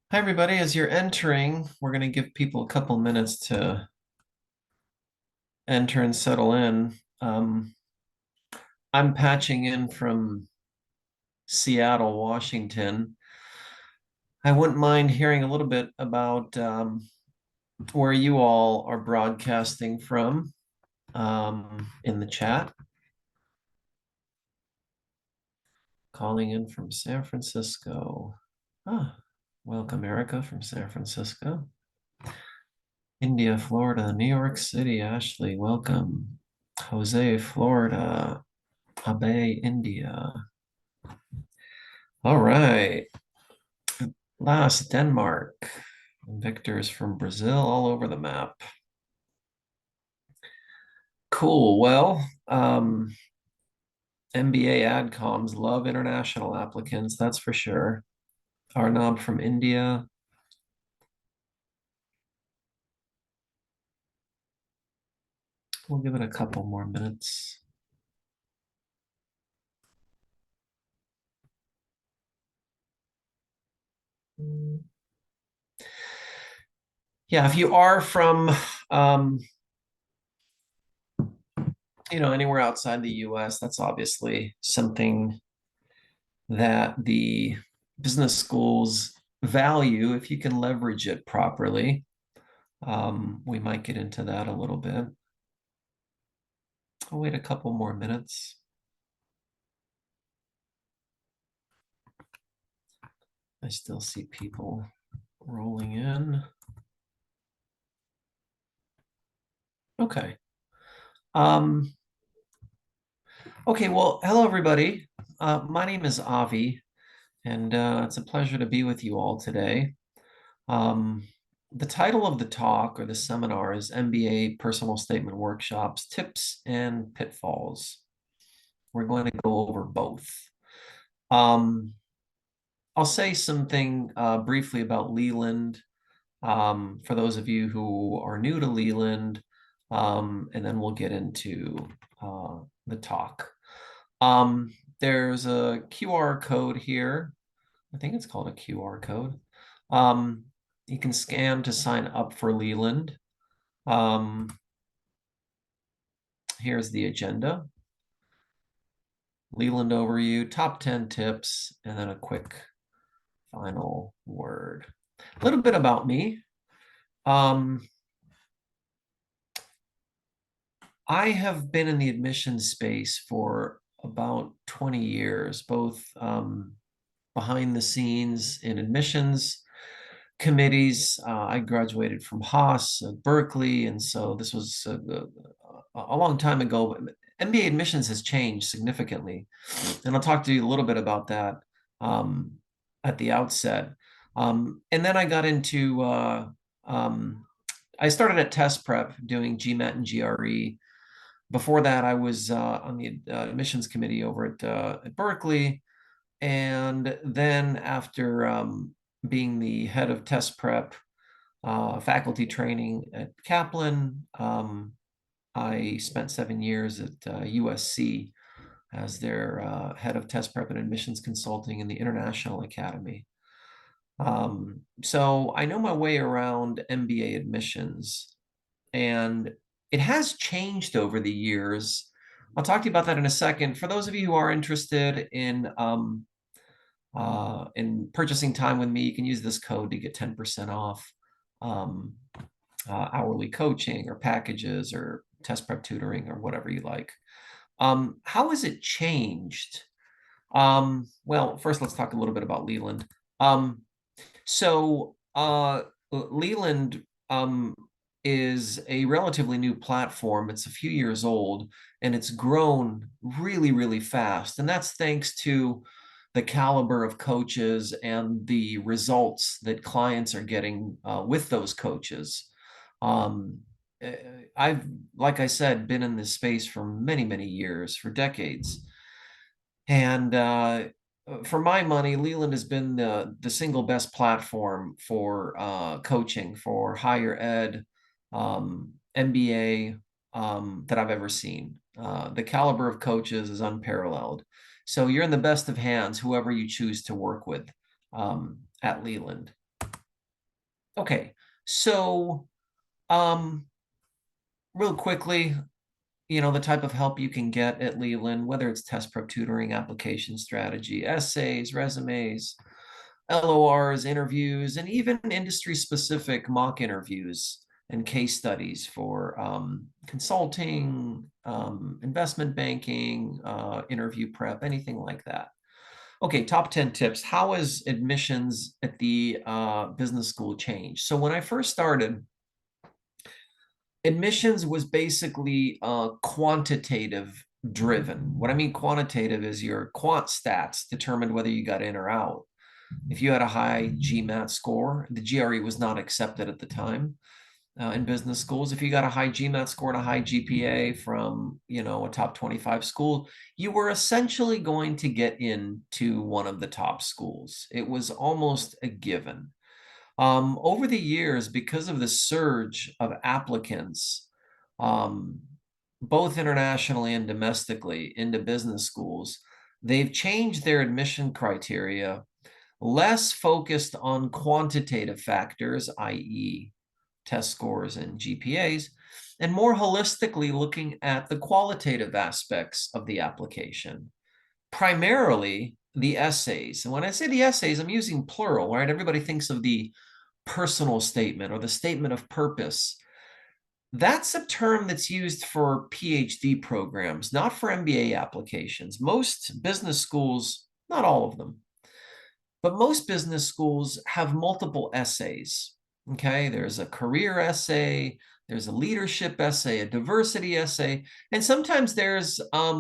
Hi, everybody. As you're entering, we're going to give people a couple minutes to enter and settle in. I'm patching in from Seattle, Washington. I wouldn't mind hearing a little bit about where you all are broadcasting from in the chat. Calling in from San Francisco. Ah, welcome, Erica from San Francisco. India, Florida, New York City, Ashley, welcome. Jose, Florida. Abe, India. All right. Last, Denmark. Victor's from Brazil, all over the map. Cool. Well, MBA adcoms love international applicants, that's for sure. Arnab from India. We'll give it a couple more minutes. Yeah, if you are from anywhere outside the US, that's obviously something that the business schools value if you can leverage it properly. We might get into that a little bit. I'll wait a couple more minutes. I still see people rolling in. Okay. Okay, well, hello, everybody. My name is Avi, and it's a pleasure to be with you all today. The title of the talk or the seminar is MBA Personal Statement Workshops, Tips and Pitfalls. We're going to go over both. I'll say something briefly about Leland for those of you who are new to Leland, and then we'll get into the talk. There's a QR code here. I think it's called a QR code. You can scan to sign up for Leland. Here's the agenda. Leland overview, top 10 tips, and then a quick final word. A little bit about me. I have been in the admissions space for about 20 years, both behind the scenes in admissions committees. I graduated from Haas at Berkeley, and so this was a long time ago. MBA admissions has changed significantly, and I'll talk to you a little bit about that at the outset. And then I got into, I started at test prep doing GMAT and GRE. Before that, I was on the admissions committee over at Berkeley. And then after being the head of test prep faculty training at Kaplan, I spent 7 years at USC as their head of test prep and admissions consulting in the International Academy. So I know my way around MBA admissions, and it has changed over the years. I'll talk to you about that in a second. For those of you who are interested in purchasing time with me, you can use this code to get 10% off hourly coaching or packages or test prep tutoring or whatever you like. How has it changed? Well, first let's talk a little bit about Leland. So Leland is a relatively new platform. It's a few years old, and it's grown really, really fast. And that's thanks to the caliber of coaches and the results that clients are getting with those coaches. I've, like I said, been in this space for many, many years, for decades. And for my money, Leland has been the single best platform for coaching for higher ed, MBA that I've ever seen. The caliber of coaches is unparalleled. So you're in the best of hands, whoever you choose to work with at Leland. Okay, so real quickly, the type of help you can get at Leland, whether it's test prep tutoring, application strategy, essays, resumes, LORs, interviews, and even industry-specific mock interviews and case studies for consulting, investment banking, interview prep, anything like that. Okay, top 10 tips. How has admissions at the business school changed? So when I first started, admissions was basically quantitative driven. What I mean quantitative is your quant stats determined whether you got in or out. If you had a high GMAT score, the GRE was not accepted at the time in business schools. If you got a high GMAT score and a high GPA from, a top 25 school, you were essentially going to get into one of the top schools. It was almost a given. Over the years, because of the surge of applicants, um, both internationally and domestically into business schools, they've changed their admission criteria, less focused on quantitative factors, i.e., test scores and GPAs, and more holistically looking at the qualitative aspects of the application, primarily the essays. And when I say the essays, I'm using plural, right? Everybody thinks of the personal statement or the statement of purpose. That's a term that's used for PhD programs, not for MBA applications. Most business schools, not all of them, but most business schools have multiple essays. Okay, there's a career essay, there's a leadership essay, a diversity essay, and sometimes there's uh,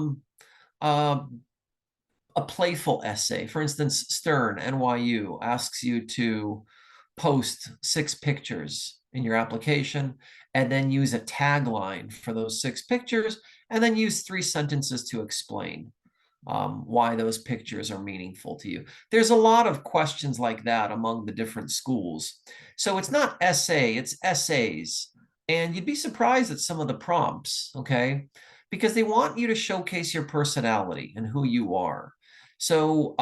a playful essay. For instance, Stern, NYU, asks you to post 6 pictures in your application and then use a tagline for those 6 pictures and then use 3 sentences to explain why those pictures are meaningful to you. There's a lot of questions like that among the different schools. So it's not essay, it's essays. And you'd be surprised at some of the prompts, okay? Because they want you to showcase your personality and who you are. So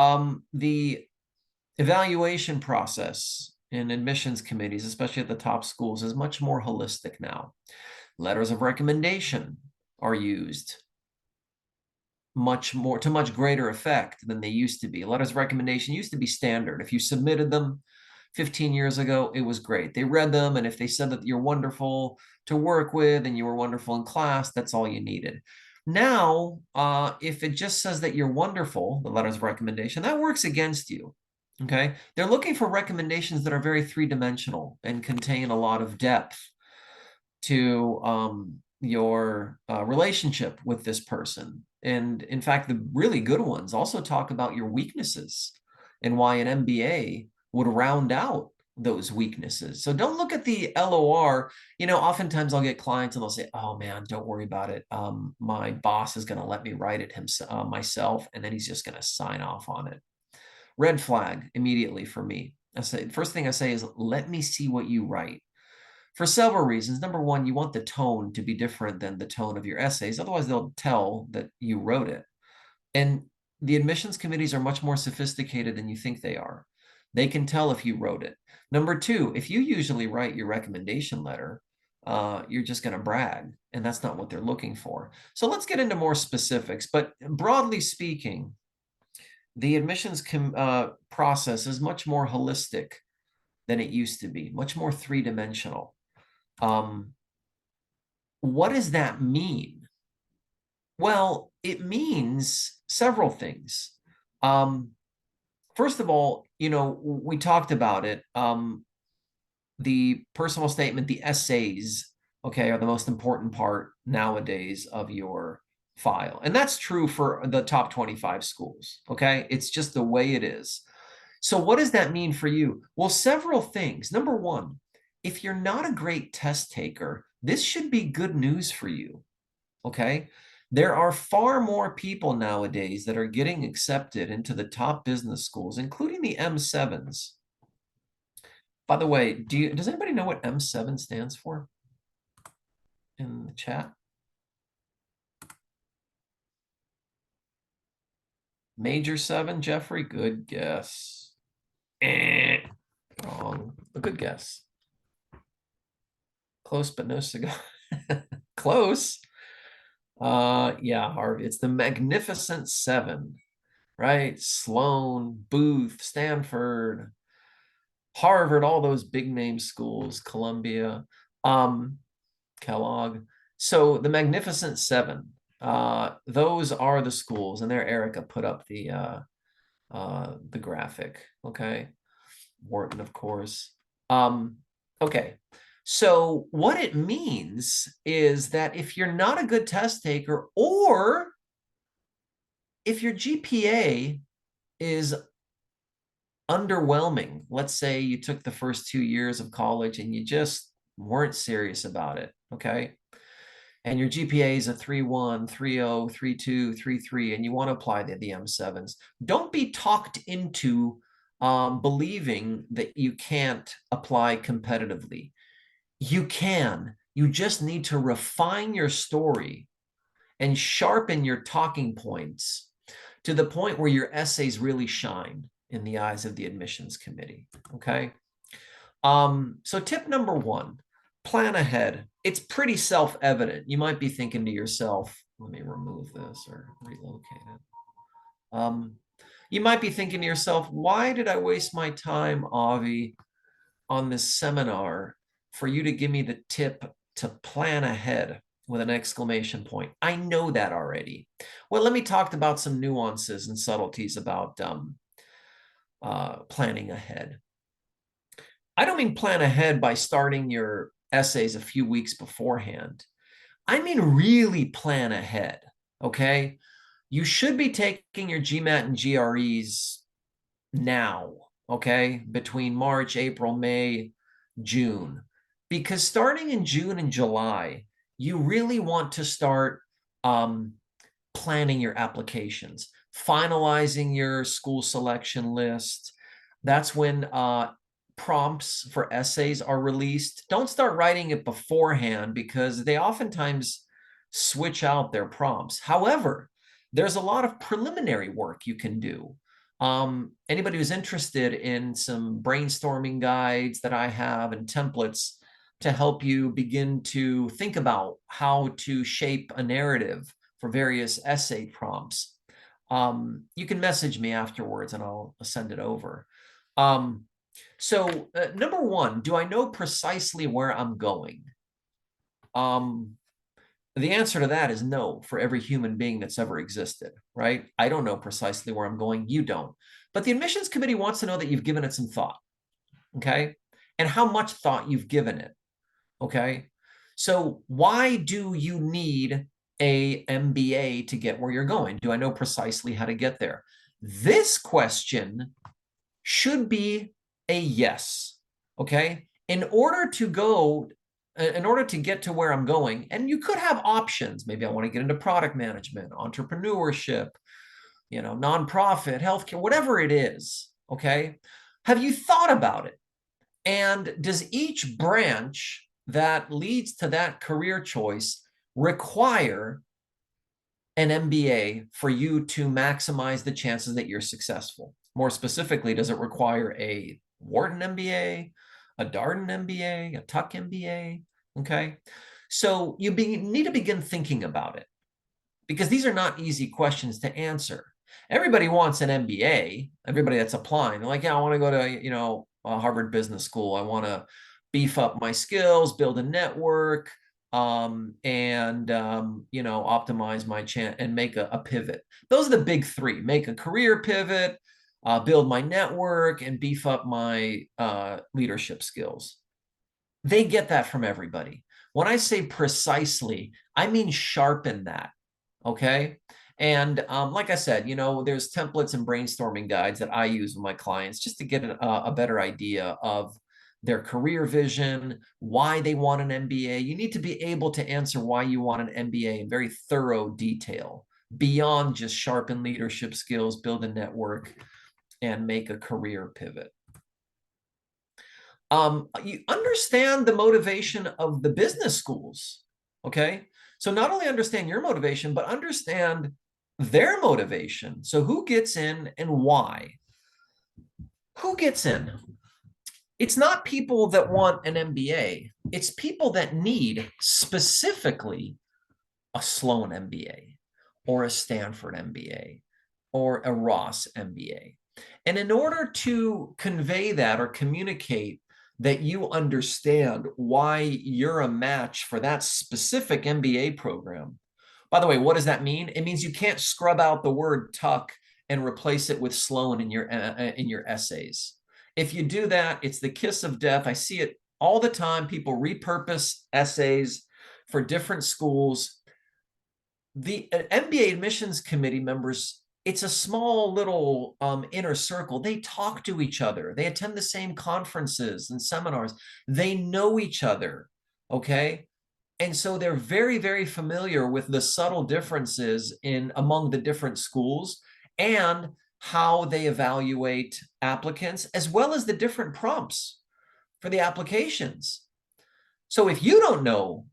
the evaluation process in admissions committees, especially at the top schools, is much more holistic now. Letters of recommendation are used to much greater effect than they used to be. Letters of recommendation used to be standard. If you submitted them 15 years ago, it was great. They read them, and if they said that you're wonderful to work with and you were wonderful in class, that's all you needed. Now, if it just says that you're wonderful, the letters of recommendation, that works against you. Okay, they're looking for recommendations that are very three-dimensional and contain a lot of depth to your relationship with this person. And in fact, the really good ones also talk about your weaknesses and why an MBA would round out those weaknesses. So don't look at the LOR. Oftentimes I'll get clients and they'll say, oh man, don't worry about it. My boss is going to let me write it myself, and then he's just going to sign off on it. Red flag immediately for me. First thing I say is, let me see what you write. For several reasons. Number one, you want the tone to be different than the tone of your essays. Otherwise, they'll tell that you wrote it. And the admissions committees are much more sophisticated than you think they are. They can tell if you wrote it. Number two, if you usually write your recommendation letter, you're just going to brag, and that's not what they're looking for. So let's get into more specifics. But broadly speaking, the admissions process is much more holistic than it used to be, much more three-dimensional. What does that mean? Well, it means several things. First of all, we talked about it. The personal statement, the essays, okay, are the most important part nowadays of your file. And that's true for the top 25 schools, okay? It's just the way it is. So what does that mean for you? Well, several things. Number one, if you're not a great test taker, this should be good news for you, okay? There are far more people nowadays that are getting accepted into the top business schools, including the M7s. By the way, does anybody know what M7 stands for in the chat? Major 7, Jeffrey? Good guess. Wrong. A good guess. Close, but no cigar. Close. Yeah, Harvey. It's the Magnificent Seven, right? Sloan, Booth, Stanford, Harvard, all those big name schools, Columbia, um, Kellogg. So the Magnificent Seven, those are the schools, and there Erica put up the graphic. Okay. Wharton, of course. Okay. So what it means is that if you're not a good test taker, or if your GPA is underwhelming, let's say you took the first 2 years of college and you just weren't serious about it, okay? And your GPA is a 3.1, 3.0, 3.2, 3.3, and you want to apply the M7s, don't be talked into believing that you can't apply competitively. You can. You just need to refine your story and sharpen your talking points to the point where your essays really shine in the eyes of the admissions committee, okay? So tip number one, plan ahead. It's pretty self-evident. You might be thinking to yourself, let me remove this or relocate it. You might be thinking to yourself, why did I waste my time, Avi, on this seminar for you to give me the tip to plan ahead with an exclamation point? I know that already. Well, let me talk about some nuances and subtleties about planning ahead. I don't mean plan ahead by starting your essays a few weeks beforehand. I mean really plan ahead, okay? You should be taking your GMAT and GREs now, okay? Between March, April, May, June. Because starting in June and July, you really want to start planning your applications, finalizing your school selection list. That's when prompts for essays are released. Don't start writing it beforehand because they oftentimes switch out their prompts. However, there's a lot of preliminary work you can do. Anybody who's interested in some brainstorming guides that I have and templates to help you begin to think about how to shape a narrative for various essay prompts, you can message me afterwards and I'll send it over. So number one, do I know precisely where I'm going? The answer to that is no for every human being that's ever existed, right? I don't know precisely where I'm going. You don't. But the admissions committee wants to know that you've given it some thought, okay? And how much thought you've given it, okay? So why do you need a MBA to get where you're going? Do I know precisely how to get there? This question should be a yes, okay? In order to get to where I'm going, and you could have options. Maybe I want to get into product management, entrepreneurship, nonprofit, healthcare, whatever it is, okay? Have you thought about it? And does each branch that leads to that career choice require an MBA for you to maximize the chances that you're successful? More specifically, does it require a Wharton MBA, a Darden MBA, a Tuck MBA? Okay. So you need to begin thinking about it because these are not easy questions to answer. Everybody wants an MBA, everybody that's applying. They're like, yeah, I want to go to, Harvard Business School. I want to beef up my skills, build a network, optimize my chance and make a pivot. Those are the big three: make a career pivot, build my network, and beef up my leadership skills. They get that from everybody. When I say precisely, I mean sharpen that, okay? And like I said, there's templates and brainstorming guides that I use with my clients just to get a better idea of their career vision, why they want an MBA. You need to be able to answer why you want an MBA in very thorough detail, beyond just sharpen leadership skills, build a network, and make a career pivot. You understand the motivation of the business schools, okay? So not only understand your motivation, but understand their motivation. So who gets in and why? Who gets in? It's not people that want an MBA. It's people that need specifically a Sloan MBA or a Stanford MBA or a Ross MBA. And in order to convey that or communicate that you understand why you're a match for that specific MBA program. By the way, what does that mean? It means you can't scrub out the word tuck and replace it with Sloan in your essays. If you do that, it's the kiss of death. I see it all the time. People repurpose essays for different schools. The MBA admissions committee members, it's a small little inner circle. They talk to each other. They attend the same conferences and seminars. They know each other, okay? And so they're very, very familiar with the subtle differences in among the different schools and how they evaluate applicants, as well as the different prompts for the applications. So if you don't know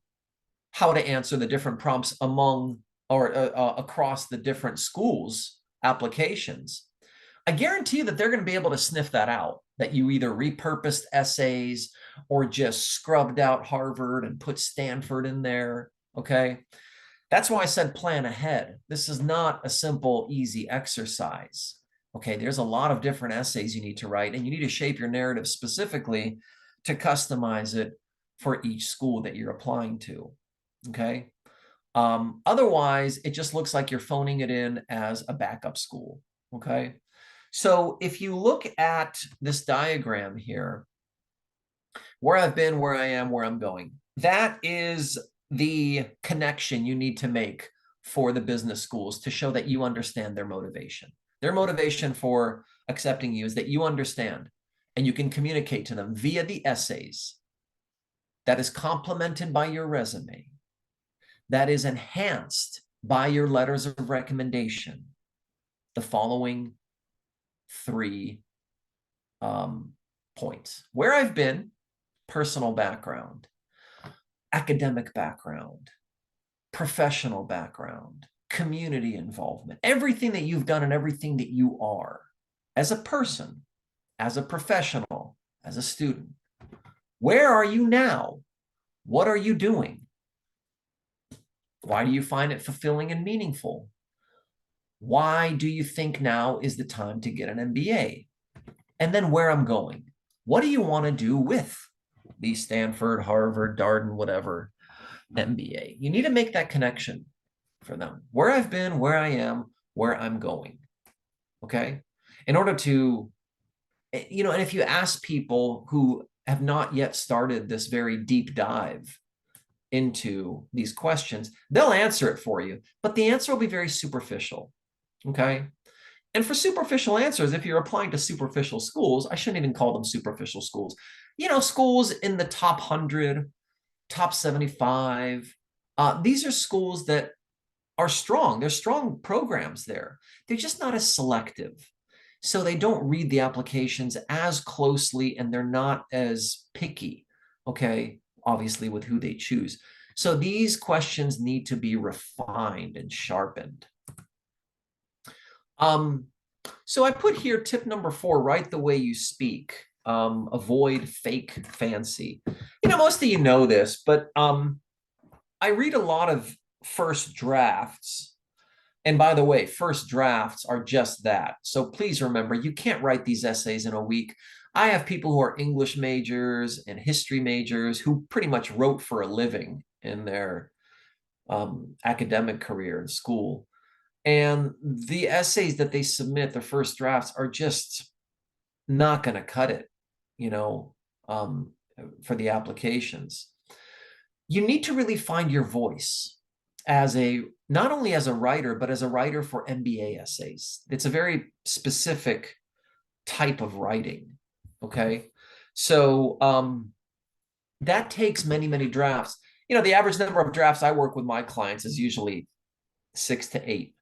how to answer the different prompts among or across the different schools' applications, I guarantee you that they're going to be able to sniff that out, that you either repurposed essays or just scrubbed out Harvard and put Stanford in there, okay? That's why I said plan ahead. This is not a simple, easy exercise, okay? There's a lot of different essays you need to write, and you need to shape your narrative specifically to customize it for each school that you're applying to, okay? Otherwise, it just looks like you're phoning it in as a backup school, okay? So if you look at this diagram here, where I've been, where I am, where I'm going, that is the connection you need to make for the business schools to show that you understand their motivation. Their motivation for accepting you is that you understand and you can communicate to them via the essays that is complemented by your resume, that is enhanced by your letters of recommendation, the following 3 points. Where I've been, personal background, academic background, professional background, community involvement, everything that you've done and everything that you are as a person, as a professional, as a student. Where are you now? What are you doing? Why do you find it fulfilling and meaningful? Why do you think now is the time to get an MBA? And then where I'm going. What do you want to do with the Stanford, Harvard, Darden, whatever MBA? You need to make that connection for them. Where I've been, where I am, where I'm going. Okay? In order to, you know, and if you ask people who have not yet started this very deep dive into these questions, they'll answer it for you, but the answer will be very superficial. Okay? And for superficial answers, if you're applying to superficial schools, I shouldn't even call them superficial schools. You know, schools in the top 100, top 75. These are schools that are strong. There's strong programs there. They're just not as selective. So they don't read the applications as closely and they're not as picky, okay, obviously with who they choose. So these questions need to be refined and sharpened. So I put here tip number 4, write the way you speak. Avoid fake fancy. You know, most of you know this, but I read a lot of first drafts. And by the way, first drafts are just that. So please remember, you can't write these essays in a week. I have people who are English majors and history majors who pretty much wrote for a living in their academic career in school. And the essays that they submit, the first drafts, are just not going to cut it, you know, for the applications. You need to really find your voice as not only as a writer, but as a writer for MBA essays. It's a very specific type of writing, okay? So that takes many, many drafts. You know, the average number of drafts I work with my clients is usually 6 to 8.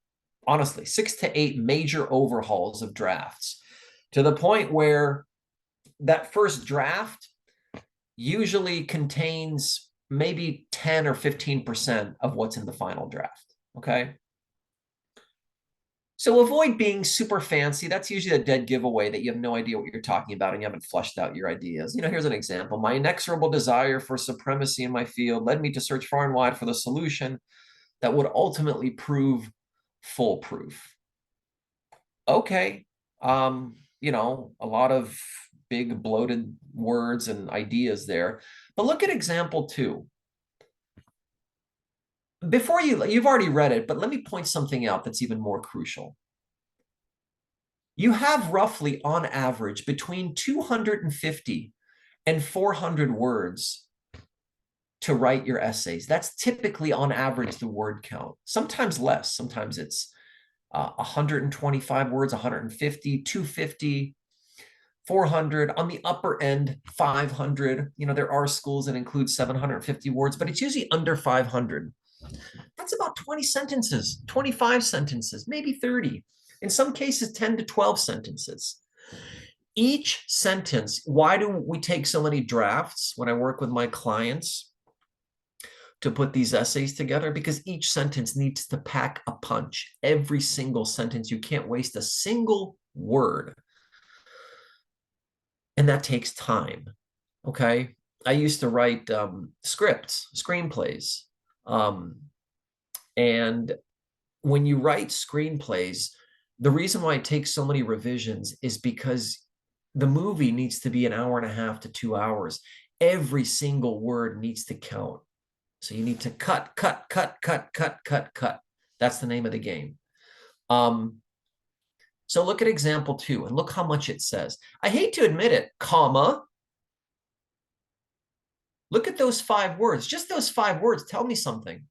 Honestly, 6 to 8 major overhauls of drafts, to the point where that first draft usually contains maybe 10 or 15% of what's in the final draft, okay? So avoid being super fancy. That's usually a dead giveaway that you have no idea what you're talking about and you haven't fleshed out your ideas. Here's an example. My inexorable desire for supremacy in my field led me to search far and wide for the solution that would ultimately prove foolproof. Okay. A lot of big bloated words and ideas there. But look at example 2. Before you've already read it, but let me point something out that's even more crucial. You have roughly, on average, between 250 and 400 words to write your essays. That's typically, on average, the word count. Sometimes less. Sometimes it's 125 words, 150, 250, 400. On the upper end, 500. There are schools that include 750 words, but it's usually under 500. That's about 20 sentences, 25 sentences, maybe 30. In some cases, 10 to 12 sentences. Each sentence, why do we take so many drafts when I work with my clients to put these essays together? Because each sentence needs to pack a punch. Every single sentence, you can't waste a single word. And that takes time, okay? I used to write scripts, screenplays. And when you write screenplays, the reason why it takes so many revisions is because the movie needs to be an hour and a half to 2 hours. Every single word needs to count. So you need to cut. That's the name of the game. So look at example 2 and look how much it says. I hate to admit it, comma. Look at those 5 words. Just those 5 words tell me something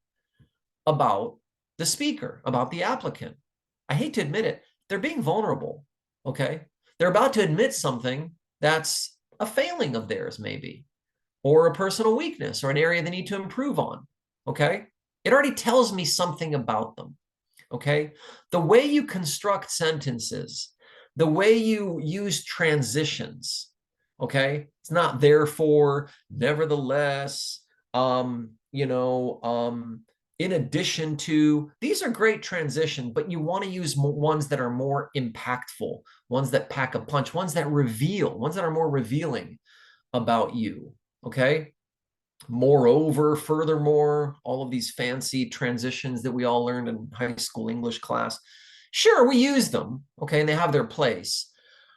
about the speaker, about the applicant. I hate to admit it, they're being vulnerable, okay? They're about to admit something that's a failing of theirs, maybe, or a personal weakness or an area they need to improve on, okay? It already tells me something about them, okay? The way you construct sentences, the way you use transitions, okay? It's not therefore, nevertheless, in addition to, these are great transition, but you want to use ones that are more impactful, ones that pack a punch, ones that reveal, ones that are more revealing about you, okay? Moreover, furthermore, all of these fancy transitions that we all learned in high school English class. Sure, we use them, okay, and they have their place.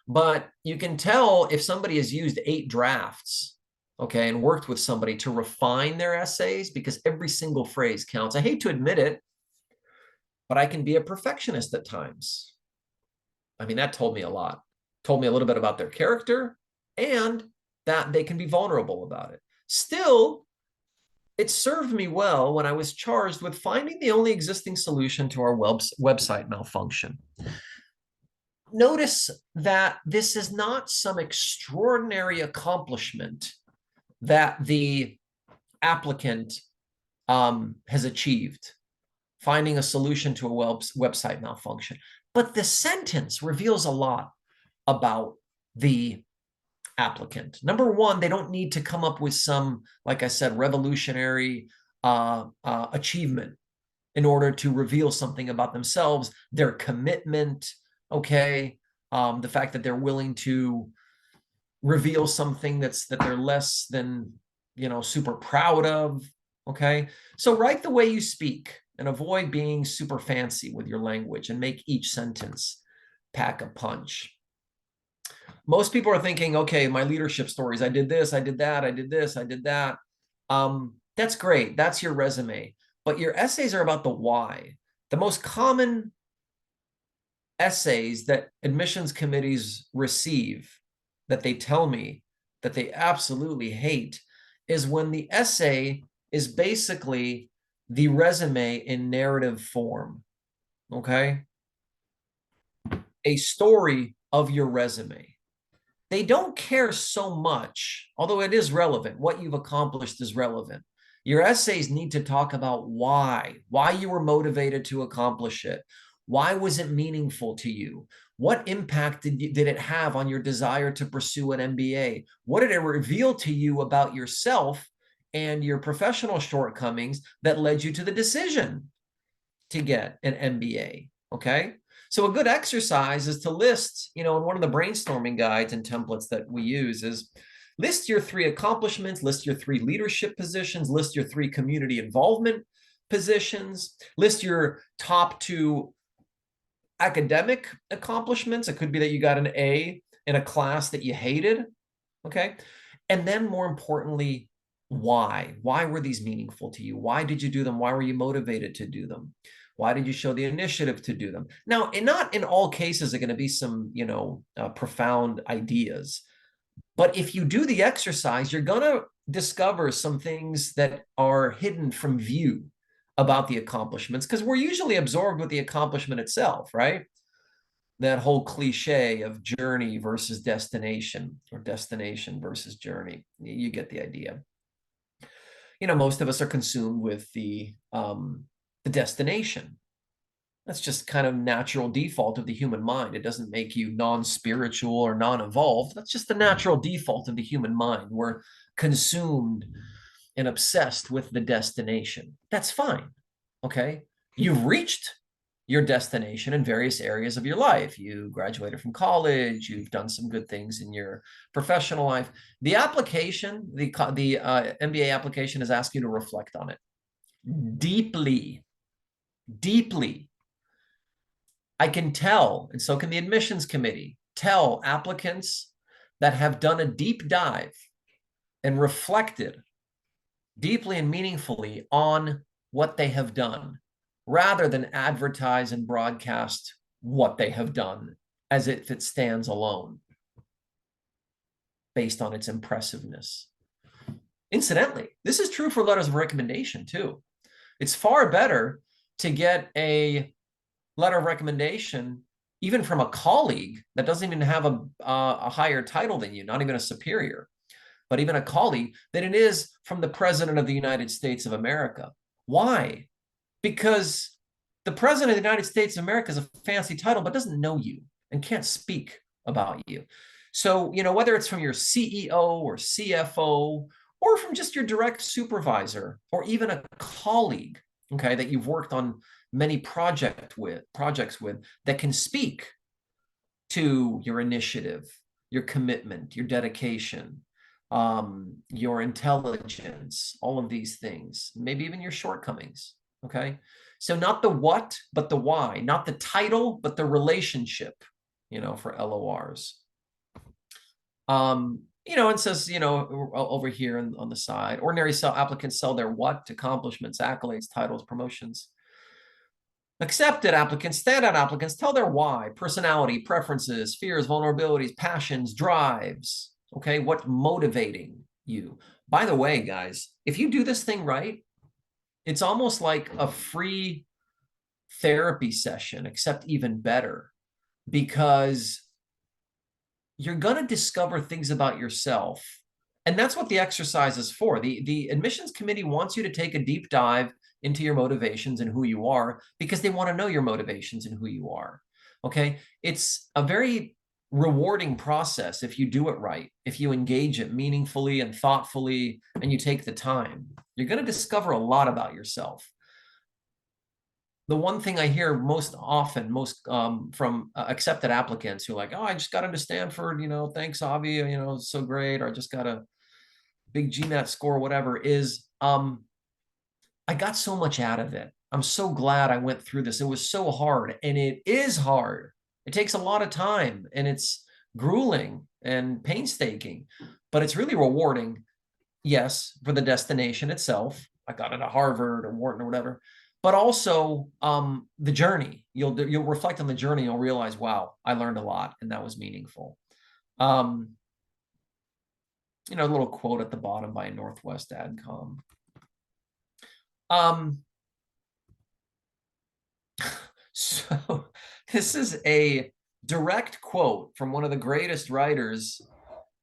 But you can tell if somebody has used 8 drafts, okay, and worked with somebody to refine their essays, because every single phrase counts. I hate to admit it, but I can be a perfectionist at times. I mean, that told me a lot. Told me a little bit about their character and that they can be vulnerable about it. Still, it served me well when I was charged with finding the only existing solution to our website malfunction. Notice that this is not some extraordinary accomplishment that the applicant has achieved, finding a solution to a website malfunction. But the sentence reveals a lot about the applicant. Number one, they don't need to come up with some, like I said, revolutionary achievement in order to reveal something about themselves, their commitment, okay, the fact that they're willing to reveal something that they're less than, super proud of, okay? So write the way you speak and avoid being super fancy with your language and make each sentence pack a punch. Most people are thinking, okay, my leadership stories, I did this, I did that, I did this, I did that. That's great. That's your resume. But your essays are about the why. The most common essays that admissions committees receive that they tell me that they absolutely hate is when the essay is basically the resume in narrative form, okay? A story of your resume. They don't care so much, although it is relevant. What you've accomplished is relevant. Your essays need to talk about why you were motivated to accomplish it. Why was it meaningful to you? What impact did it have on your desire to pursue an MBA? What did it reveal to you about yourself and your professional shortcomings that led you to the decision to get an MBA? Okay. So a good exercise is to list, in one of the brainstorming guides and templates that we use is list your 3 accomplishments, list your 3 leadership positions, list your 3 community involvement positions, list your top 2 academic accomplishments. It could be that you got an A in a class that you hated, okay? And then more importantly, why? Why were these meaningful to you? Why did you do them? Why were you motivated to do them? Why did you show the initiative to do them? Now, not in all cases are going to be some, profound ideas. But if you do the exercise, you're going to discover some things that are hidden from view about the accomplishments, because we're usually absorbed with the accomplishment itself, right? That whole cliche of journey versus destination, or destination versus journey. You get the idea. Most of us are consumed with the destination. That's just kind of natural default of the human mind. It doesn't make you non-spiritual or non-evolved. That's just the natural default of the human mind. We're consumed and obsessed with the destination. That's fine, okay? You've reached your destination in various areas of your life. You graduated from college. You've done some good things in your professional life. The application, the MBA application is asking you to reflect on it deeply, deeply. I can tell, and so can the admissions committee, tell applicants that have done a deep dive and reflected deeply and meaningfully on what they have done, rather than advertise and broadcast what they have done as if it stands alone based on its impressiveness. Incidentally, this is true for letters of recommendation too. It's far better to get a letter of recommendation even from a colleague that doesn't even have a higher title than you, not even a superior, but even a colleague, than it is from the President of the United States of America. Why? Because the President of the United States of America is a fancy title, but doesn't know you and can't speak about you. So, whether it's from your CEO or CFO, or from just your direct supervisor, or even a colleague, okay, that you've worked on many projects with, that can speak to your initiative, your commitment, your dedication, your intelligence, all of these things, maybe even your shortcomings, okay? So not the what, but the why, not the title, but the relationship, for LORs. It says, over here on the side, ordinary applicants sell their what? Accomplishments, accolades, titles, promotions. Accepted applicants, standout applicants, tell their why, personality, preferences, fears, vulnerabilities, passions, drives, okay? What's motivating you? By the way, guys, if you do this thing right, it's almost like a free therapy session, except even better, because you're going to discover things about yourself. And that's what the exercise is for. The admissions committee wants you to take a deep dive into your motivations and who you are, because they want to know your motivations and who you are. Okay. It's a very rewarding process if you do it right, if you engage it meaningfully and thoughtfully, and you take the time. You're going to discover a lot about yourself. The one thing I hear most often, from accepted applicants who are like, oh, I just got into Stanford, thanks, Avi, it's so great, or I just got a big GMAT score, whatever, is I got so much out of it. I'm so glad I went through this. It was so hard, and it is hard. It takes a lot of time, and it's grueling and painstaking, but it's really rewarding. Yes, for the destination itself. I got into Harvard or Wharton or whatever, but also the journey. You'll reflect on the journey. You'll realize, wow, I learned a lot, and that was meaningful. A little quote at the bottom by Northwest AdCom. So this is a direct quote from one of the greatest writers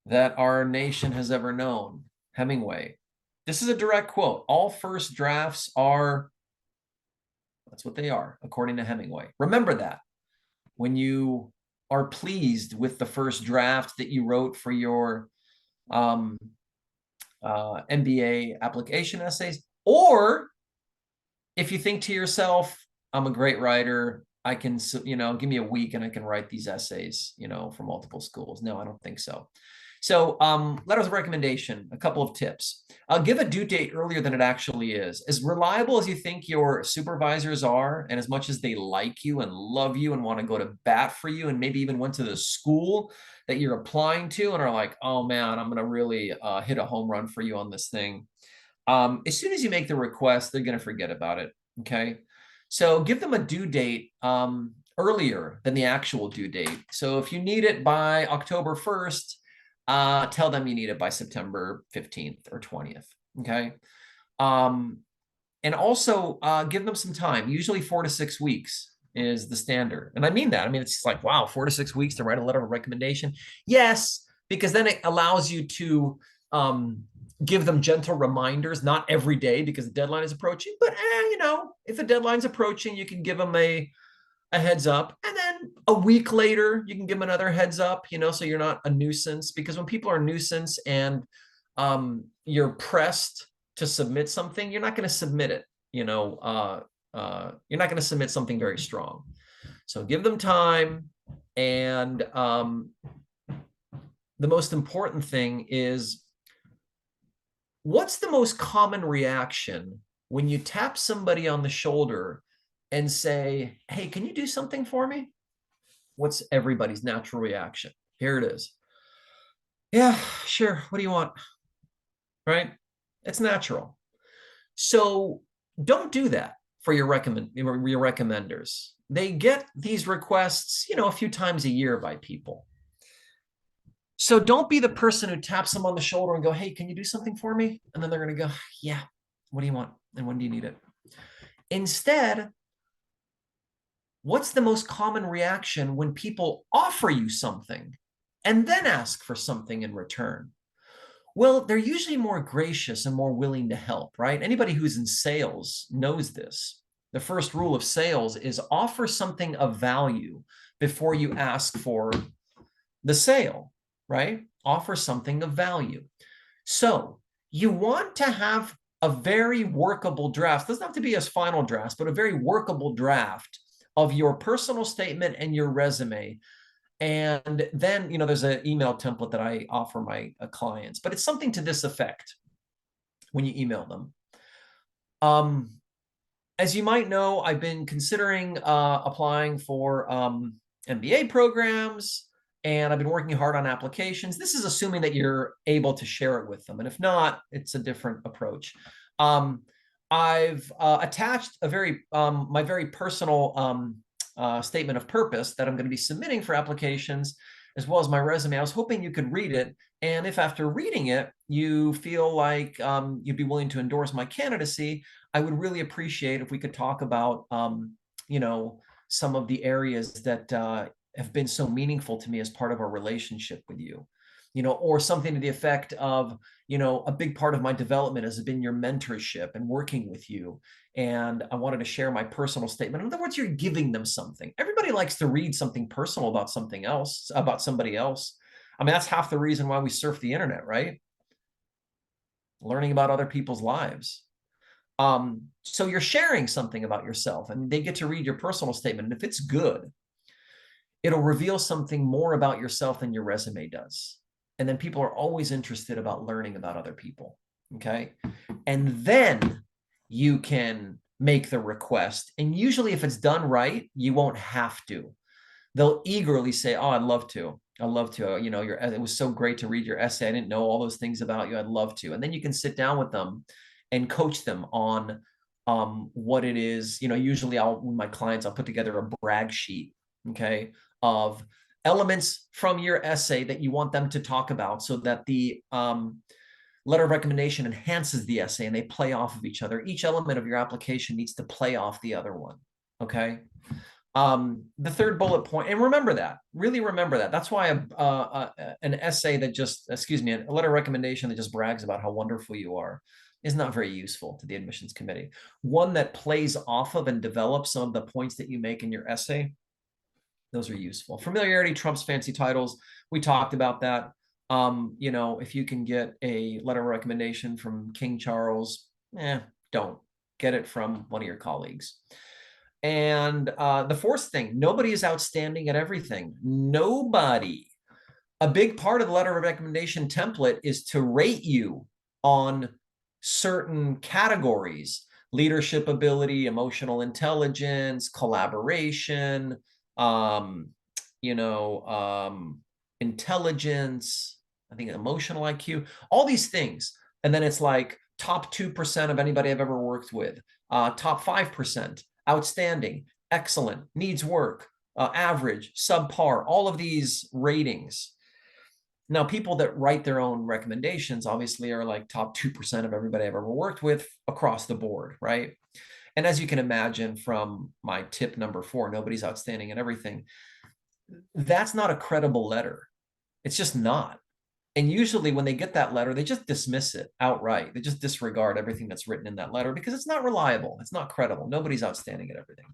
that our nation has ever known, Hemingway. This is a direct quote. All first drafts are, that's what they are, according to Hemingway. Remember that when you are pleased with the first draft that you wrote for your MBA application essays, or if you think to yourself, I'm a great writer, I can, give me a week and I can write these essays, for multiple schools. No, I don't think so. So letters of recommendation, a couple of tips. Give a due date earlier than it actually is. As reliable as you think your supervisors are, and as much as they like you and love you and want to go to bat for you, and maybe even went to the school that you're applying to and are like, oh man, I'm going to really hit a home run for you on this thing. As soon as you make the request, they're going to forget about it. Okay. So give them a due date earlier than the actual due date. So if you need it by October 1st, tell them you need it by September 15th or 20th. Okay. And also give them some time. Usually 4 to 6 weeks is the standard. And I mean that. I mean, it's like, wow, 4 to 6 weeks to write a letter of recommendation. Yes, because then it allows you to give them gentle reminders, not every day because the deadline is approaching, but if the deadline's approaching, you can give them a heads up. And then a week later, you can give them another heads up, so you're not a nuisance. Because when people are a nuisance and you're pressed to submit something, you're not going to submit it. You're not going to submit something very strong. So give them time. And the most important thing is, what's the most common reaction when you tap somebody on the shoulder and say, hey, can you do something for me? What's everybody's natural reaction? Here it is. Yeah, sure. What do you want? Right? It's natural. So don't do that for your recommenders. They get these requests, a few times a year by people. So don't be the person who taps them on the shoulder and go, hey, can you do something for me? And then they're going to go, yeah, what do you want? And when do you need it? Instead, what's the most common reaction when people offer you something and then ask for something in return? Well, they're usually more gracious and more willing to help, right? Anybody who's in sales knows this. The first rule of sales is offer something of value before you ask for the sale, right? Offer something of value. So you want to have a very workable draft. It doesn't have to be a final draft, but a very workable draft of your personal statement and your resume. And then, there's an email template that I offer my clients, but it's something to this effect when you email them. As you might know, I've been considering applying for MBA programs, and I've been working hard on applications. This is assuming that you're able to share it with them. And if not, it's a different approach. I've attached my very personal statement of purpose that I'm going to be submitting for applications, as well as my resume. I was hoping you could read it. And if after reading it, you feel like you'd be willing to endorse my candidacy, I would really appreciate if we could talk about, some of the areas that have been so meaningful to me as part of our relationship with you, or something to the effect of, a big part of my development has been your mentorship and working with you. And I wanted to share my personal statement. In other words, you're giving them something. Everybody likes to read something personal about something else, about somebody else. I mean, that's half the reason why we surf the internet, right? Learning about other people's lives. So you're sharing something about yourself, and they get to read your personal statement. And if it's good, it'll reveal something more about yourself than your resume does. And then people are always interested about learning about other people. Okay. And then you can make the request. And usually if it's done right, you won't have to. They'll eagerly say, oh, I'd love to. I'd love to. It was so great to read your essay. I didn't know all those things about you. I'd love to. And then you can sit down with them and coach them on what it is. Usually with my clients, I'll put together a brag sheet, okay, of elements from your essay that you want them to talk about, so that the letter of recommendation enhances the essay and they play off of each other. Each element of your application needs to play off the other one, okay? The third bullet point, and remember that, really remember that. That's why an essay that a letter of recommendation that just brags about how wonderful you are is not very useful to the admissions committee. One that plays off of and develops some of the points that you make in your essay, those are useful. Familiarity trumps fancy titles. We talked about that. If you can get a letter of recommendation from King Charles, don't. Get it from one of your colleagues. And the fourth thing, nobody is outstanding at everything. Nobody. A big part of the letter of recommendation template is to rate you on certain categories: leadership ability, emotional intelligence, collaboration, um, intelligence, I think emotional IQ, all these things. And then it's like top 2% of anybody I've ever worked with, top 5%, outstanding, excellent, needs work, average, subpar, all of these ratings. Now, people that write their own recommendations obviously are like top 2% of everybody I've ever worked with across the board, right? And as you can imagine from my tip number 4, nobody's outstanding at everything, that's not a credible letter. It's just not. And usually when they get that letter, they just dismiss it outright. They just disregard everything that's written in that letter because it's not reliable. It's not credible. Nobody's outstanding at everything.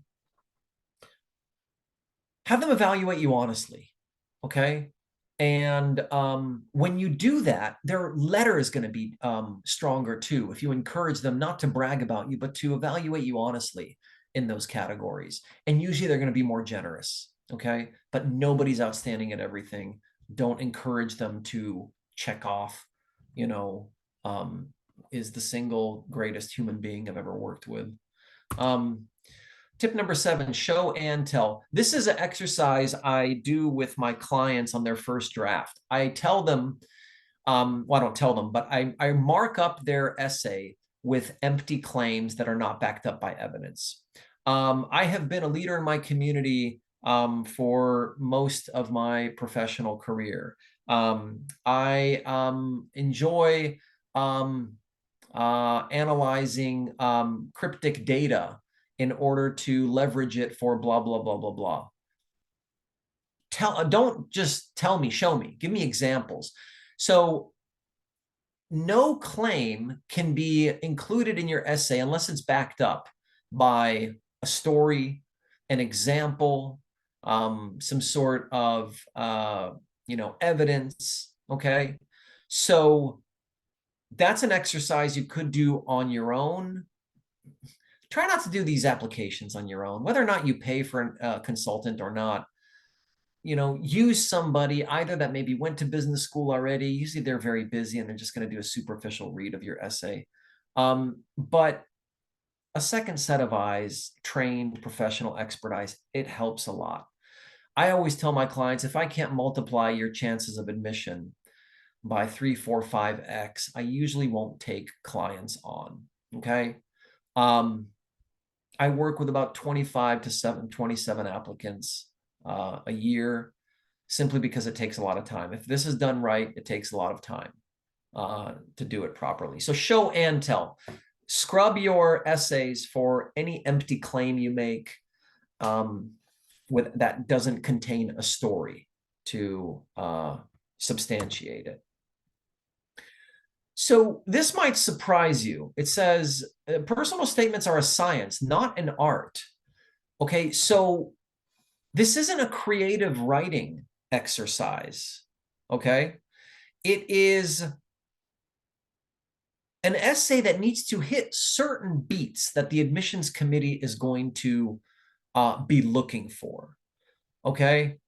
Have them evaluate you honestly, okay? And when you do that, their letter is going to be stronger too. If you encourage them not to brag about you, but to evaluate you honestly in those categories. And usually they're going to be more generous, okay? But nobody's outstanding at everything. Don't encourage them to check off, is the single greatest human being I've ever worked with. Tip number 7, show and tell. This is an exercise I do with my clients on their first draft. I tell them, well, I don't tell them, but I mark up their essay with empty claims that are not backed up by evidence. I have been a leader in my community for most of my professional career. I enjoy analyzing cryptic data in order to leverage it for blah, blah, blah, blah, blah. Don't just tell me, show me, give me examples. So no claim can be included in your essay unless it's backed up by a story, an example, some sort of, evidence, okay? So that's an exercise you could do on your own. Try not to do these applications on your own, whether or not you pay for a consultant or not. Use somebody either that maybe went to business school already. Usually they're very busy and they're just going to do a superficial read of your essay. But a second set of eyes, trained professional expertise, it helps a lot. I always tell my clients, if I can't multiply your chances of admission by 3, 4, 5x, I usually won't take clients on, okay? I work with about 25 to 27 applicants a year, simply because it takes a lot of time. If this is done right, it takes a lot of time to do it properly. So show and tell. Scrub your essays for any empty claim you make that doesn't contain a story to substantiate it. So this might surprise you. It says personal statements are a science, not an art. Okay, so this isn't a creative writing exercise, okay? It is an essay that needs to hit certain beats that the admissions committee is going to be looking for, okay?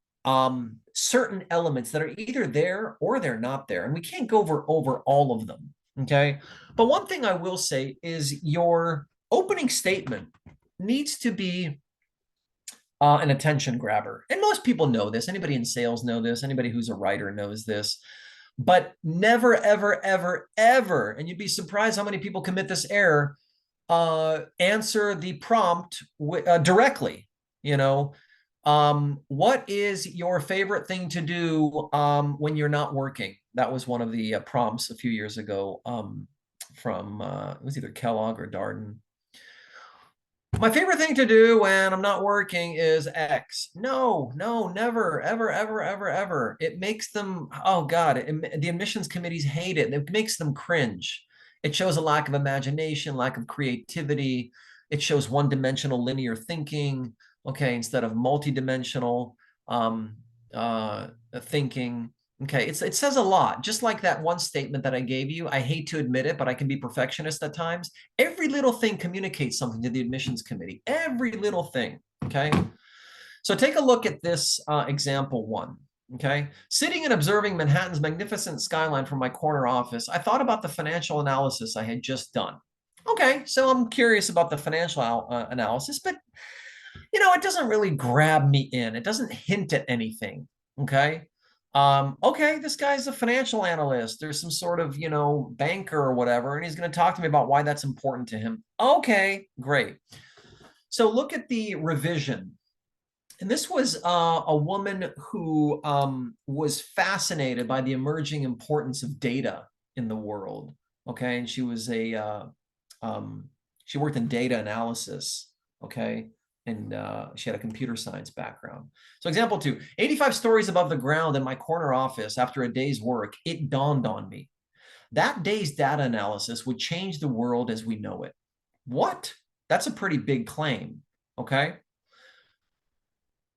Certain elements that are either there or they're not there. And we can't go over all of them, okay? But one thing I will say is your opening statement needs to be an attention grabber. And most people know this. Anybody in sales know this. Anybody who's a writer knows this. But never, ever, ever, ever, and you'd be surprised how many people commit this error, answer the prompt directly. What is your favorite thing to do when you're not working? That was one of the prompts a few years ago from, it was either Kellogg or Darden. My favorite thing to do when I'm not working is X. No, never, ever, ever, ever, ever. It makes them, oh God, the admissions committees hate it. It makes them cringe. It shows a lack of imagination, lack of creativity. It shows one-dimensional linear thinking, okay, instead of multi-dimensional thinking. Okay, it says a lot. Just like that one statement that I gave you, I hate to admit it, but I can be perfectionist at times. Every little thing communicates something to the admissions committee. Every little thing, okay? So take a look at this example one, okay? Sitting and observing Manhattan's magnificent skyline from my corner office, I thought about the financial analysis I had just done. Okay, so I'm curious about the financial analysis, but it doesn't really grab me in. It doesn't hint at anything, okay? Okay, this guy's a financial analyst. There's some sort of, banker or whatever, and he's going to talk to me about why that's important to him. Okay, great. So look at the revision. And this was a woman who was fascinated by the emerging importance of data in the world. Okay, and she was she worked in data analysis. Okay, and she had a computer science background. So example two, 85 stories above the ground in my corner office after a day's work, it dawned on me. That day's data analysis would change the world as we know it. What? That's a pretty big claim. Okay.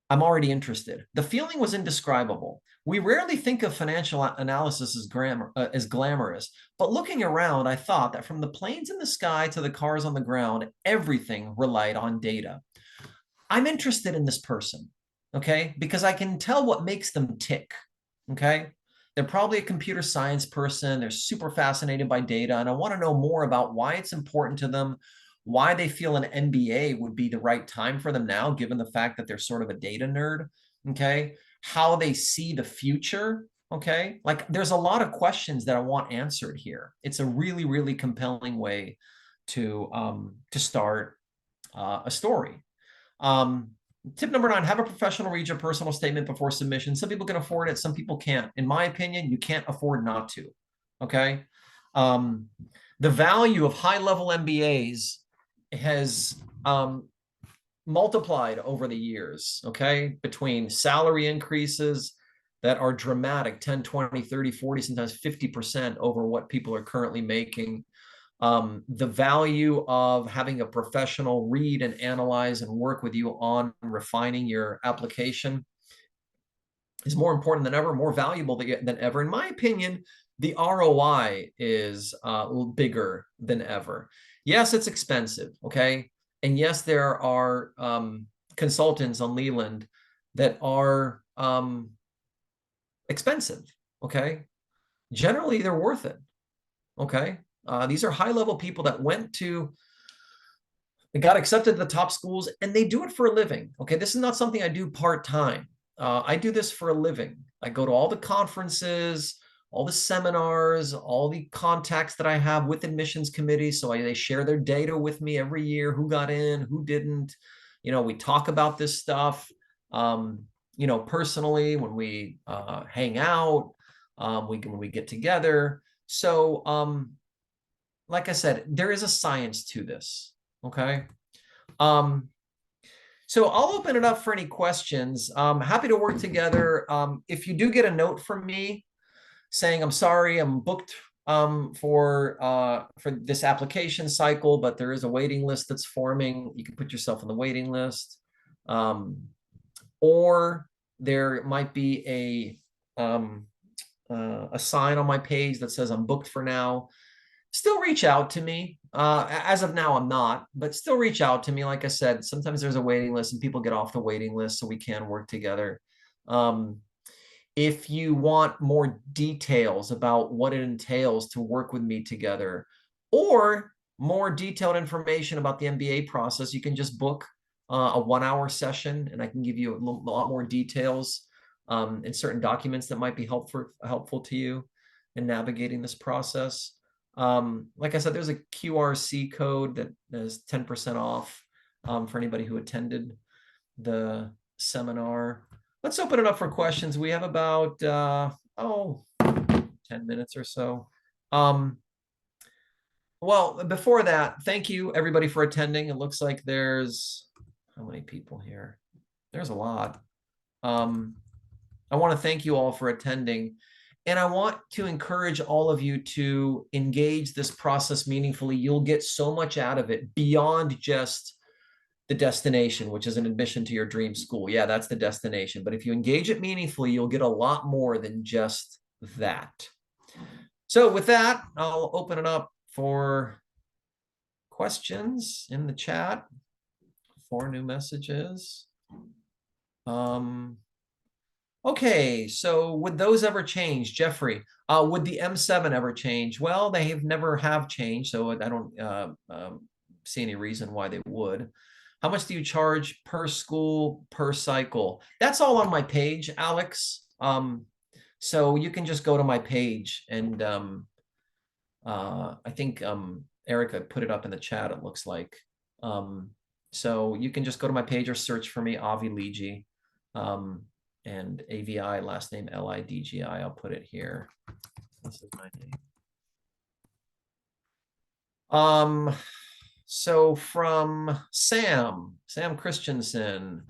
I'm already interested. The feeling was indescribable. We rarely think of financial analysis as glamorous, but looking around, I thought that from the planes in the sky to the cars on the ground, everything relied on data. I'm interested in this person, okay, because I can tell what makes them tick, okay? They're probably a computer science person. They're super fascinated by data, and I want to know more about why it's important to them, why they feel an MBA would be the right time for them now, given the fact that they're sort of a data nerd, okay? How they see the future, okay? Like there's a lot of questions that I want answered here. It's a really, really compelling way to start a story. Tip number 9, have a professional read your personal statement before submission. Some people can afford it, some people can't. In my opinion, you can't afford not to, okay? The value of high-level MBAs has multiplied over the years, okay? Between salary increases that are dramatic, 10, 20, 30, 40, sometimes 50% over what people are currently making. The value of having a professional read and analyze and work with you on refining your application is more important than ever, more valuable than ever. In my opinion, the ROI is bigger than ever. Yes, it's expensive, okay? And yes, there are consultants on Leland that are expensive, okay? Generally, they're worth it, okay? These are high-level people that they got accepted to the top schools, and they do it for a living. Okay, this is not something I do part-time. I do this for a living. I go to all the conferences, all the seminars, all the contacts that I have with admissions committees. So they share their data with me every year, who got in, who didn't. We talk about this stuff, personally when we hang out, when we get together. So, like I said, there is a science to this, okay? So I'll open it up for any questions. Happy to work together. If you do get a note from me saying, I'm sorry, I'm booked for this application cycle, but there is a waiting list that's forming, you can put yourself on the waiting list. Or there might be a sign on my page that says I'm booked for now. Still reach out to me. As of now, I'm not, but still reach out to me. Like I said, sometimes there's a waiting list and people get off the waiting list, so we can work together. If you want more details about what it entails to work with me together, or more detailed information about the MBA process, you can just book a 1-hour session, and I can give you a lot more details and certain documents that might be helpful to you in navigating this process. Like I said, there's a QRC code that is 10% off for anybody who attended the seminar. Let's open it up for questions. We have about 10 minutes or so. Well, before that, thank you everybody for attending. It looks like there's how many people here? There's a lot. I want to thank you all for attending. And I want to encourage all of you to engage this process meaningfully. You'll get so much out of it beyond just the destination, which is an admission to your dream school. Yeah, that's the destination. But if you engage it meaningfully, you'll get a lot more than just that. So with that, I'll open it up for questions in the chat. 4 new messages. Okay, so would those ever change, Jeffrey? Would the M7 ever change? Well, they have changed, so I don't see any reason why they would. How much do you charge per school, per cycle? That's all on my page, Alex. So you can just go to my page, and I think Erica put it up in the chat, it looks like. So you can just go to my page or search for me, Avi Ligi, and AVI, last name Lidgi. I'll put it here. This is my name. So from Sam Christensen,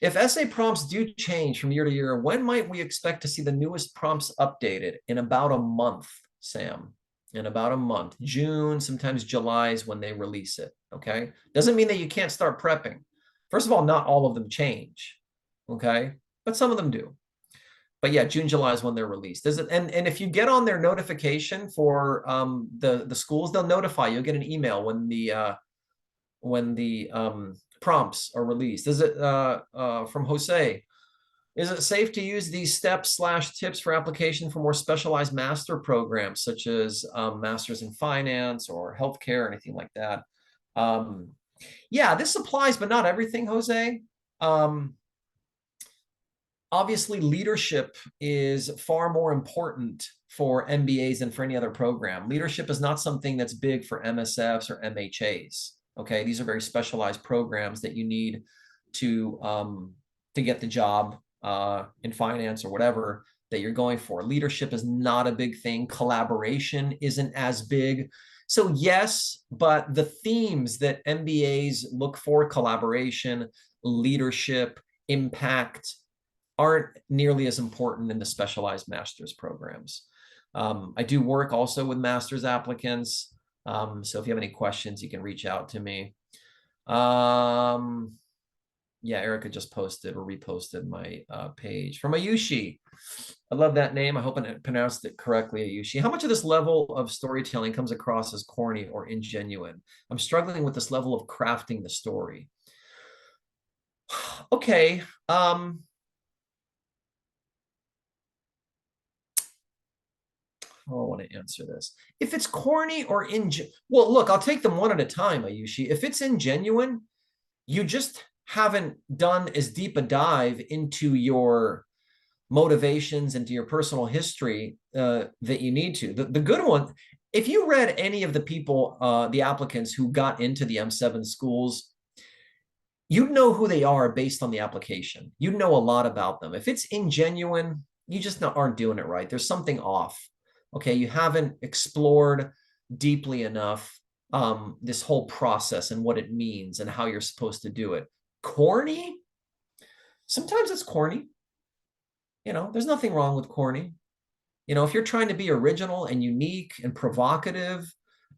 if essay prompts do change from year to year, when might we expect to see the newest prompts updated? In about a month, Sam. In about a month. June, sometimes July is when they release it, okay? Doesn't mean that you can't start prepping. First of all, not all of them change, okay? But some of them do. But yeah, June, July is when they're released. And if you get on their notification for the schools, they'll notify you. You'll get an email when the prompts are released. Is it from Jose? Is it safe to use these steps/tips for application for more specialized master programs, such as masters in finance or healthcare or anything like that? Yeah, this applies, but not everything, Jose. Obviously, leadership is far more important for MBAs than for any other program. Leadership is not something that's big for MSFs or MHAs. Okay, these are very specialized programs that you need to get the job in finance or whatever that you're going for. Leadership is not a big thing. Collaboration isn't as big. So yes, but the themes that MBAs look for, collaboration, leadership, impact, aren't nearly as important in the specialized master's programs. I do work also with master's applicants. So if you have any questions, you can reach out to me. Yeah, Erica just posted or reposted my page from Ayushi. I love that name. I hope I pronounced it correctly, Ayushi. How much of this level of storytelling comes across as corny or ingenuine? I'm struggling with this level of crafting the story. Okay. I want to answer this. If it's corny or well, look, I'll take them one at a time, Ayushi. If it's ingenuine, you just haven't done as deep a dive into your motivations, into your personal history that you need to. The good one, if you read any of the people, the applicants who got into the M7 schools, you'd know who they are based on the application. You'd know a lot about them. If it's ingenuine, you just aren't doing it right. There's something off. Okay, you haven't explored deeply enough this whole process and what it means and how you're supposed to do it. Corny? Sometimes it's corny. You know, there's nothing wrong with corny. You know, if you're trying to be original and unique and provocative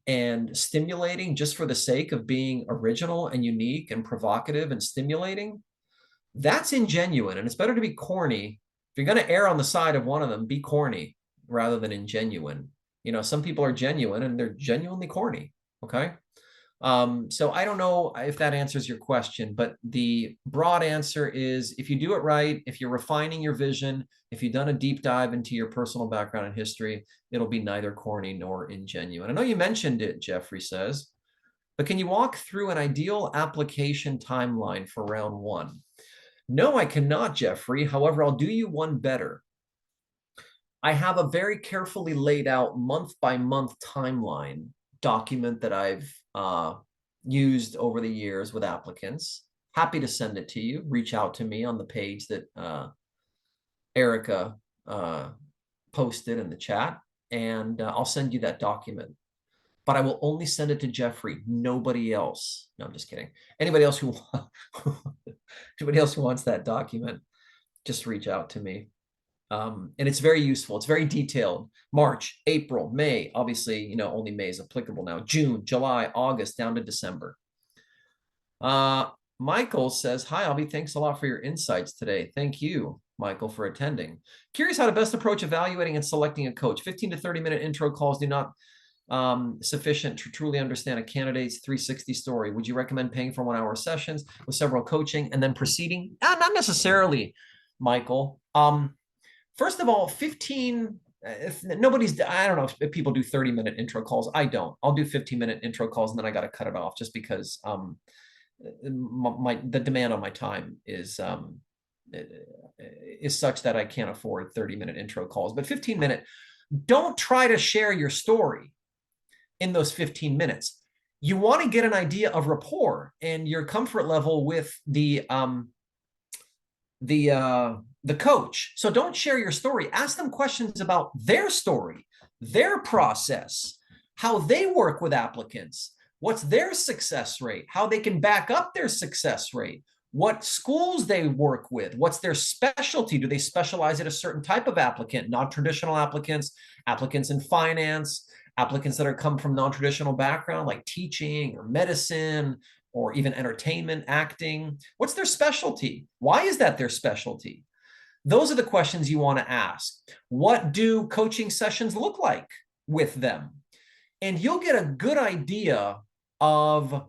and stimulating just for the sake of being original and unique and provocative and stimulating, that's ingenuine. And it's better to be corny. If you're going to err on the side of one of them, be corny rather than ingenuine. You know, some people are genuine and they're genuinely corny. Okay. So I don't know if that answers your question, but the broad answer is if you do it right, if you're refining your vision, if you've done a deep dive into your personal background and history, it'll be neither corny nor ingenuine. I know you mentioned it, Jeffrey says, but can you walk through an ideal application timeline for round one? No, I cannot, Jeffrey. However, I'll do you one better. I have a very carefully laid out month-by-month timeline document that I've used over the years with applicants. Happy to send it to you. Reach out to me on the page that Erica posted in the chat, and I'll send you that document. But I will only send it to Jeffrey, nobody else. No, I'm just kidding. Anybody else who wants that document, just reach out to me. And it's very useful. It's very detailed. March, April, May. Obviously, you know, only May is applicable now. June, July, August, down to December. Michael says, hi, Avi, thanks a lot for your insights today. Thank you, Michael, for attending. Curious how to best approach evaluating and selecting a coach. 15 to 30-minute intro calls do not sufficient to truly understand a candidate's 360 story. Would you recommend paying for 1-hour sessions with several coaching and then proceeding? Not necessarily, Michael. First of all, 15, if nobody's, I don't know if people do 30-minute intro calls. I don't. I'll do 15-minute intro calls and then I got to cut it off just because the demand on my time is such that I can't afford 30-minute intro calls. But 15-minute, don't try to share your story in those 15 minutes. You want to get an idea of rapport and your comfort level with the coach. So don't share your story. Ask them questions about their story, their process, how they work with applicants, what's their success rate, how they can back up their success rate, what schools they work with, what's their specialty. Do they specialize in a certain type of applicant, non-traditional applicants, applicants in finance, applicants that are come from non-traditional background like teaching or medicine, or even entertainment, acting? What's their specialty? Why is that their specialty? Those are the questions you want to ask. What do coaching sessions look like with them? And you'll get a good idea of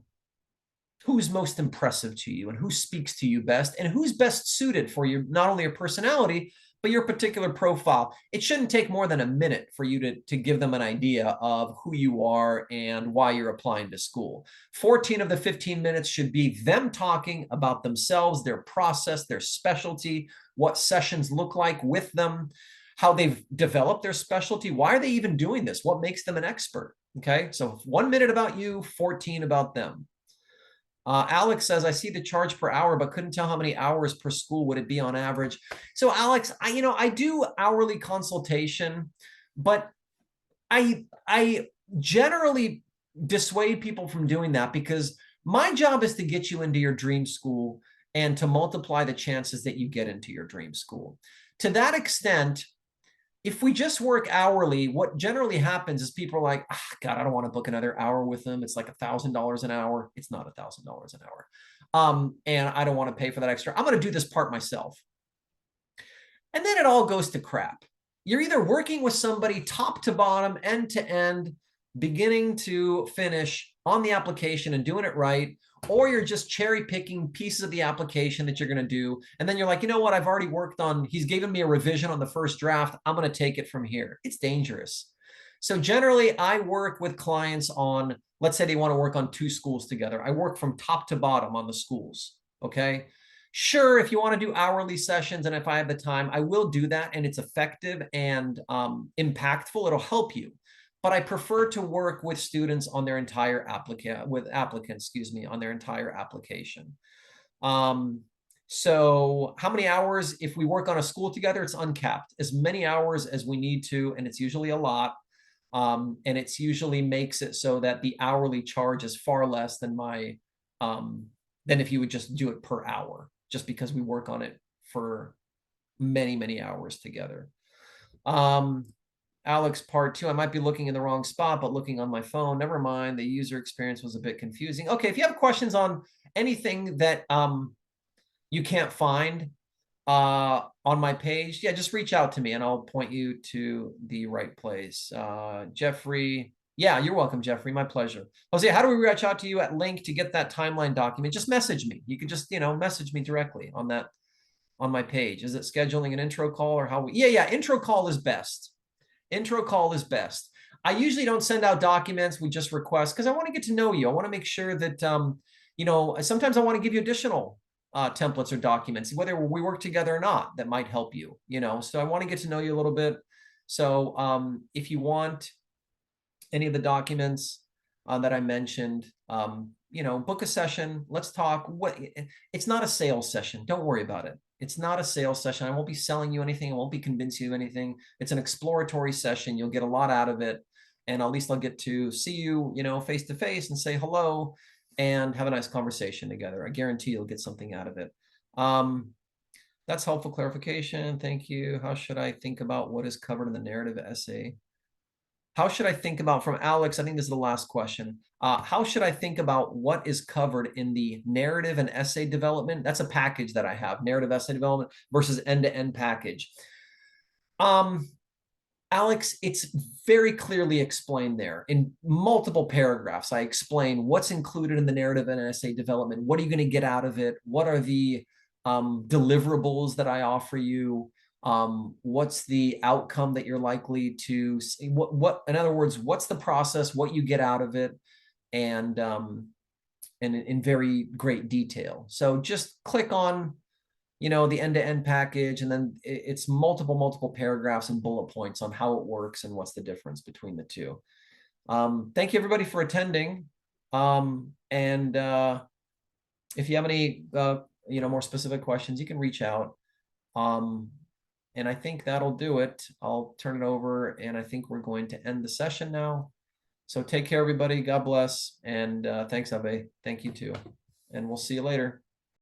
who's most impressive to you and who speaks to you best and who's best suited for your, not only your personality, but your particular profile. It shouldn't take more than a minute for you to give them an idea of who you are and why you're applying to school. 14 of the 15 minutes should be them talking about themselves, their process, their specialty, what sessions look like with them, how they've developed their specialty. Why are they even doing this? What makes them an expert? Okay, so 1 minute about you, 14 about them. Alex says, I see the charge per hour, but couldn't tell how many hours per school would it be on average. So Alex, I do hourly consultation, but I generally dissuade people from doing that because my job is to get you into your dream school and to multiply the chances that you get into your dream school. To that extent, if we just work hourly, what generally happens is people are like, oh, God, I don't want to book another hour with them. It's like $1,000 an hour. It's not $1,000 an hour. And I don't want to pay for that extra. I'm going to do this part myself. And then it all goes to crap. You're either working with somebody top to bottom, end to end, beginning to finish on the application and doing it right, or you're just cherry picking pieces of the application that you're going to do. And then you're like, you know what? I've already worked on, he's given me a revision on the first draft. I'm going to take it from here. It's dangerous. So generally I work with clients on, let's say they want to work on 2 schools together. I work from top to bottom on the schools. Okay. Sure, if you want to do hourly sessions and if I have the time, I will do that. And it's effective and impactful. It'll help you. But I prefer to work with students on their entire applicants, on their entire application. So how many hours? If we work on a school together, it's uncapped. As many hours as we need to, and it's usually a lot. And it's usually makes it so that the hourly charge is far less than than if you would just do it per hour, just because we work on it for many, many hours together. Alex, part 2, I might be looking in the wrong spot, but looking on my phone. Never mind. The user experience was a bit confusing. Okay, if you have questions on anything that you can't find on my page, yeah, just reach out to me and I'll point you to the right place. Jeffrey, yeah, you're welcome, Jeffrey. My pleasure. Jose, how do we reach out to you at link to get that timeline document? Just message me. You can just, message me directly on my page. Is it scheduling an intro call or how yeah, intro call is best. Intro call is best. I usually don't send out documents. We just request because I want to get to know you. I want to make sure that, sometimes I want to give you additional templates or documents, whether we work together or not, that might help you, so I want to get to know you a little bit. So if you want any of the documents that I mentioned, book a session. Let's talk. It's not a sales session. Don't worry about it. It's not a sales session. I won't be selling you anything. I won't be convincing you of anything. It's an exploratory session. You'll get a lot out of it. And at least I'll get to see you, face to face and say hello and have a nice conversation together. I guarantee you'll get something out of it. That's helpful clarification. Thank you. How should I think about what is covered in the narrative essay? how should I think about, from Alex, I think this is the last question. How should I think about what is covered in the narrative and essay development? That's a package that I have, narrative essay development versus end-to-end package. Alex, it's very clearly explained there in multiple paragraphs. I explain what's included in the narrative and essay development. What are you going to get out of it? What are the deliverables that I offer you? What's the outcome that you're likely to see? What, in other words, what's the process? What you get out of it? And in very great detail. So just click on the end-to-end package, and then it's multiple paragraphs and bullet points on how it works and what's the difference between the two. Thank you everybody for attending. And if you have any more specific questions, you can reach out. And I think that'll do it. I'll turn it over, and I think we're going to end the session now. So take care, everybody. God bless. And thanks, Avi. Thank you too. And we'll see you later.